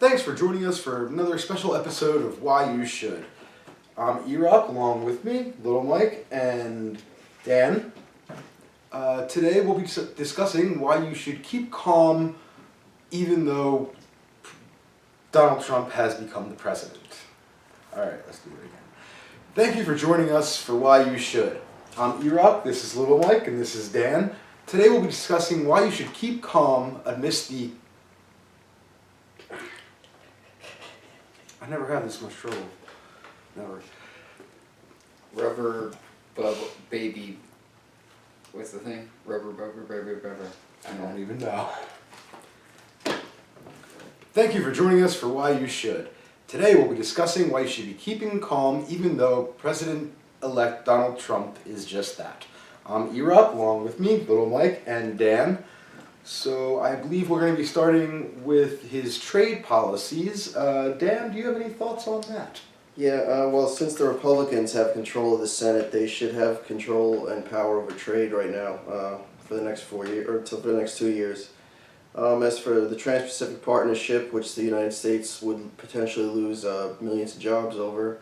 Thanks for joining us for another special episode of Why You Should. I'm E-Rock, along with me, Little Mike, and Dan. Today we'll be discussing why you should keep calm even though Donald Trump has become the president. Alright, let's do it again. Thank you for joining us for Why You Should. I'm E-Rock, this is Little Mike, and this is Dan. Today we'll be discussing why you should keep calm amidst the... I never had this much trouble. Never. Rubber baby. What's the thing? Rubber. I don't even know. Thank you for joining us for Why You Should. Today we'll be discussing why you should be keeping calm even though President-elect Donald Trump is just that. I'm E-Rock, along with me, Little Mike, and Dan. So I believe we're going to be starting with his trade policies. Dan, do you have any thoughts on that? Yeah, well, since the Republicans have control of the Senate, they should have control and power over trade right now for the next 4 years, or for the next 2 years. As for the Trans-Pacific Partnership, which the United States would potentially lose millions of jobs over,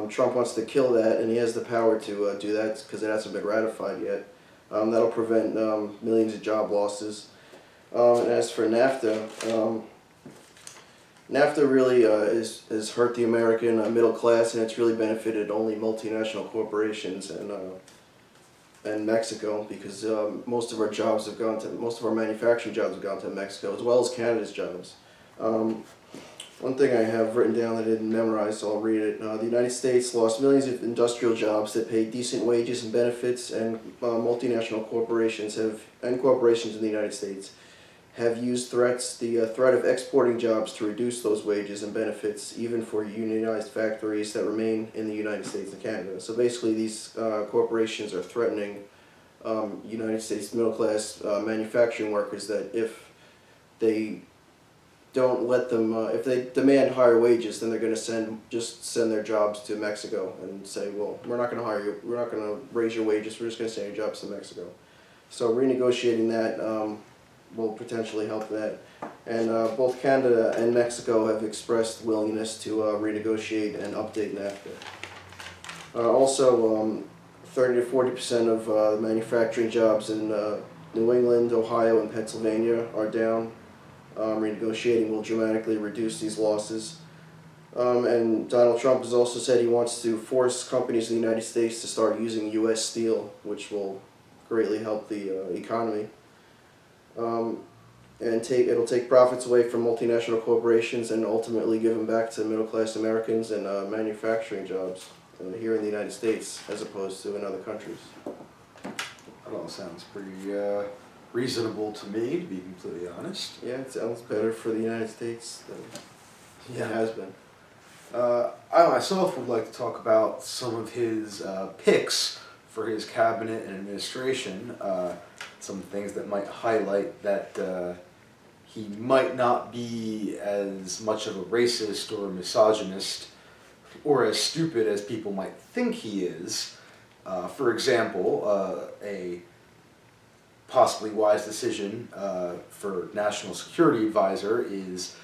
Trump wants to kill that, and he has the power to do that because it hasn't been ratified yet. That'll prevent millions of job losses. And as for NAFTA, NAFTA really has hurt the American middle class, and it's really benefited only multinational corporations and Mexico, because most of our manufacturing jobs have gone to Mexico, as well as Canada's jobs. One thing I have written down that I didn't memorize, so I'll read it. The United States lost millions of industrial jobs that pay decent wages and benefits, and multinational corporations corporations in the United States have used the threat of exporting jobs to reduce those wages and benefits, even for unionized factories that remain in the United States and Canada. So basically these corporations are threatening United States middle-class manufacturing workers that if they don't let them, if they demand higher wages, then they're going to send their jobs to Mexico and say, well, we're not going to hire you, we're not going to raise your wages, we're just going to send your jobs to Mexico. So renegotiating that will potentially help that. And both Canada and Mexico have expressed willingness to renegotiate and update NAFTA. Also, 30 to 40% of manufacturing jobs in New England, Ohio, and Pennsylvania are down. Renegotiating will dramatically reduce these losses. And Donald Trump has also said he wants to force companies in the United States to start using U.S. steel, which will greatly help the economy. It'll take profits away from multinational corporations and ultimately give them back to middle-class Americans and manufacturing jobs here in the United States, as opposed to in other countries. That all sounds pretty reasonable to me, to be completely honest. Yeah, it sounds better for the United States than it has been. I myself would like to talk about some of his picks for his cabinet and administration. Some things that might highlight that he might not be as much of a racist or a misogynist or as stupid as people might think he is. For example, a possibly wise decision for National Security Advisor is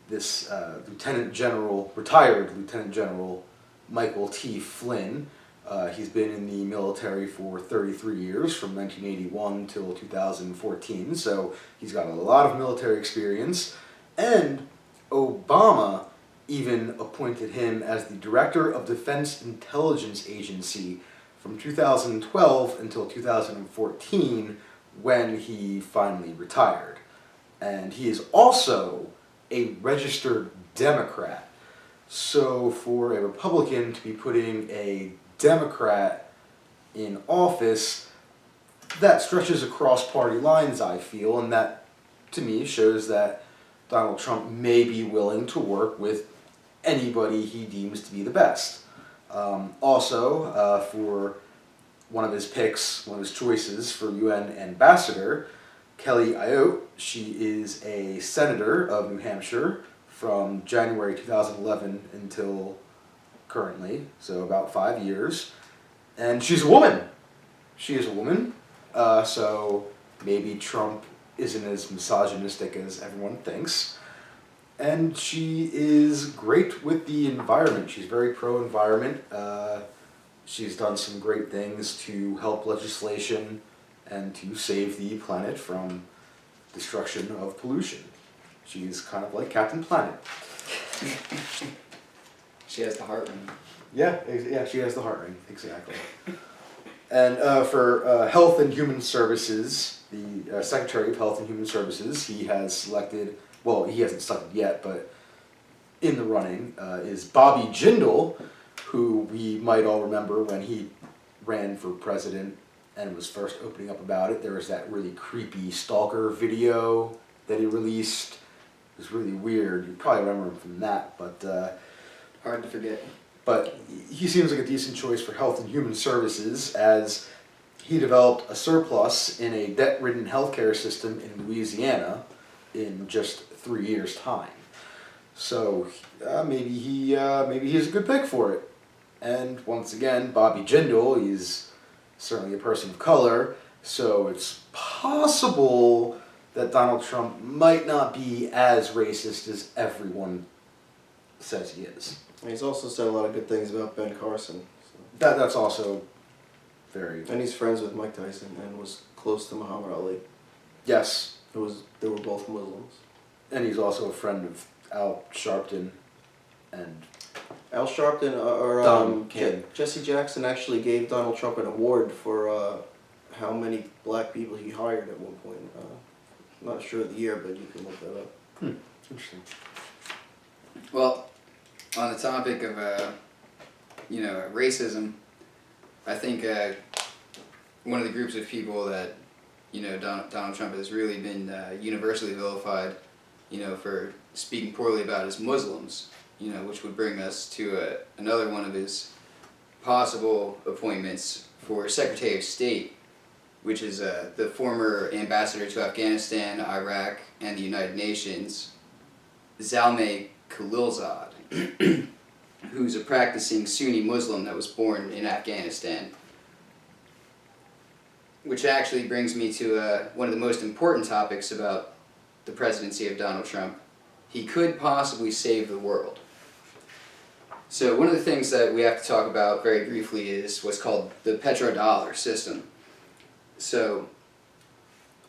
this retired Lieutenant General Michael T. Flynn. He's been in the military for 33 years, from 1981 till 2014, so he's got a lot of military experience, and Obama even appointed him as the Director of Defense Intelligence Agency from 2012 until 2014, when he finally retired. And he is also a registered Democrat, so for a Republican to be putting a Democrat in office, that stretches across party lines, I feel, and that, to me, shows that Donald Trump may be willing to work with anybody he deems to be the best. Also, for one of his picks, one of his choices for UN ambassador, Kelly Ayotte, she is a senator of New Hampshire from January 2011 until currently, so about 5 years, and she's a woman. She is a woman, so maybe Trump isn't as misogynistic as everyone thinks. And she is great with the environment. She's very pro-environment. She's done some great things to help legislation and to save the planet from destruction of pollution. She's kind of like Captain Planet. She has the heart ring. Yeah, she has the heart ring, exactly. And for Health and Human Services, the Secretary of Health and Human Services, he has selected, well, he hasn't selected yet, but in the running is Bobby Jindal, who we might all remember when he ran for president and was first opening up about it. There was that really creepy stalker video that he released. It was really weird. You probably remember him from that, but Hard to forget. But he seems like a decent choice for Health and Human Services, as he developed a surplus in a debt-ridden healthcare system in Louisiana in just 3 years' time. So maybe he's a good pick for it. And once again, Bobby Jindal, he's certainly a person of color, so it's possible that Donald Trump might not be as racist as everyone says he is. He's also said a lot of good things about Ben Carson. So. That's also very... And he's friends with Mike Tyson and was close to Muhammad Ali. Yes. They were both Muslims. And he's also a friend of Al Sharpton and... Al Sharpton Jesse Jackson actually gave Donald Trump an award for how many black people he hired at one point. Not sure of the year, but you can look that up. Interesting. Well, on the topic of racism, I think one of the groups of people that Donald Trump has really been universally vilified, for speaking poorly about is Muslims. Which would bring us to another one of his possible appointments for Secretary of State, which is the former ambassador to Afghanistan, Iraq, and the United Nations, Zalmay Khalilzad, who's a practicing Sunni Muslim that was born in Afghanistan. Which actually brings me to one of the most important topics about the presidency of Donald Trump. He could possibly save the world. So one of the things that we have to talk about very briefly is what's called the petrodollar system. So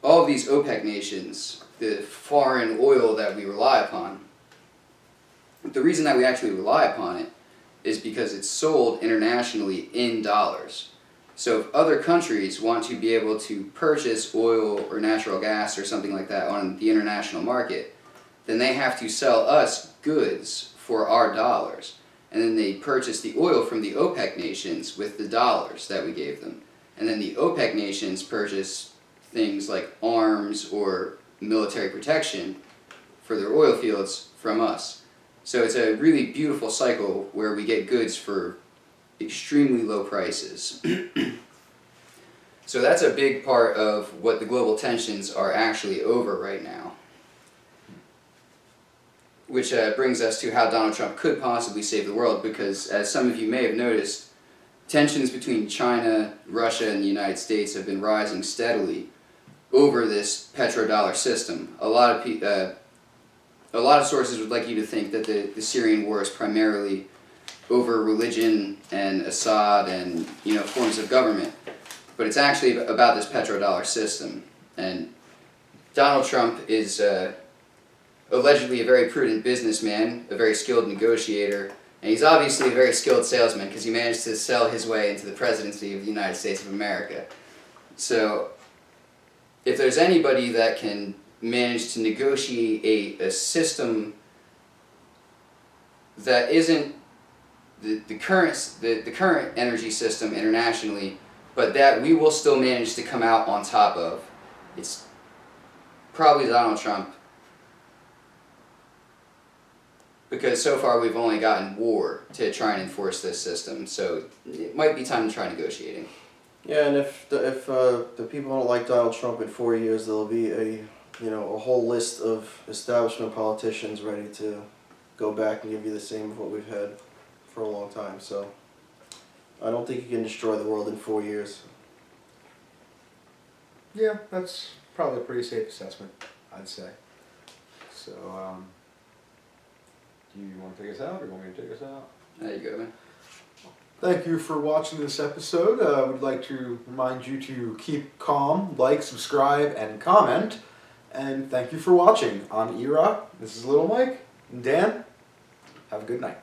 all of these OPEC nations, the foreign oil that we rely upon, the reason that we actually rely upon it is because it's sold internationally in dollars. So if other countries want to be able to purchase oil or natural gas or something like that on the international market, then they have to sell us goods for our dollars. And then they purchase the oil from the OPEC nations with the dollars that we gave them. And then the OPEC nations purchase things like arms or military protection for their oil fields from us. So it's a really beautiful cycle where we get goods for extremely low prices. So that's a big part of what the global tensions are actually over right now. Which brings us to how Donald Trump could possibly save the world, because as some of you may have noticed, tensions between China, Russia, and the United States have been rising steadily over this petrodollar system. A lot of sources would like you to think that the Syrian war is primarily over religion and Assad and forms of government, but it's actually about this petrodollar system. And Donald Trump is allegedly a very prudent businessman, a very skilled negotiator, and he's obviously a very skilled salesman because he managed to sell his way into the presidency of the United States of America. So if there's anybody that can manage to negotiate a system that isn't the current energy system internationally, but that we will still manage to come out on top of, it's probably Donald Trump. Because so far we've only gotten war to try and enforce this system, so it might be time to try negotiating. Yeah, and if the people don't like Donald Trump in 4 years, there'll be a whole list of establishment politicians ready to go back and give you the same of what we've had for a long time. So I don't think you can destroy the world in 4 years. Yeah, that's probably a pretty safe assessment, I'd say. So, Do you want to take us out, or you want me to take us out? There you go, man. Thank you for watching this episode. We'd like to remind you to keep calm, like, subscribe, and comment. And thank you for watching. I'm Era. This is Little Mike. And Dan, have a good night.